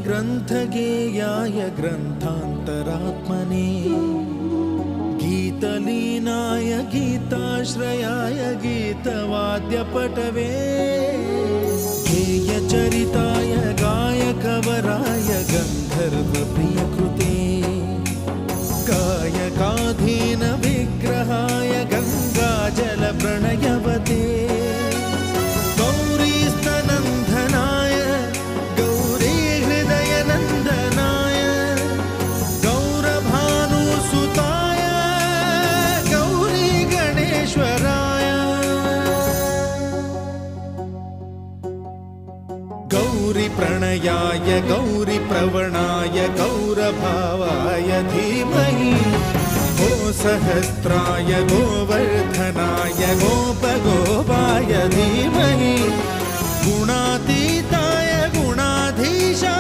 ग्रन्थगेयाय ग्रन्थान्तरात्मने गीतलीनाय गीताश्रयाय गीतवाद्यपटवे गेयचरिताय गायकवराय गन्धर्वप्रियकृते गायकाधीन विग्रहाय गङ्गाजलप्रणयवते गौरीस्तनन्दनाय गौरीहृदयनन्दनाय गौरभानुसुताय गौरीगणेश्वराय गौरीप्रणयाय गौरीप्रवणाय गौरभावाय धीमहि गोसहस्राय गोवर्धनाय गोपगोपाय धीमहि गुणातीताय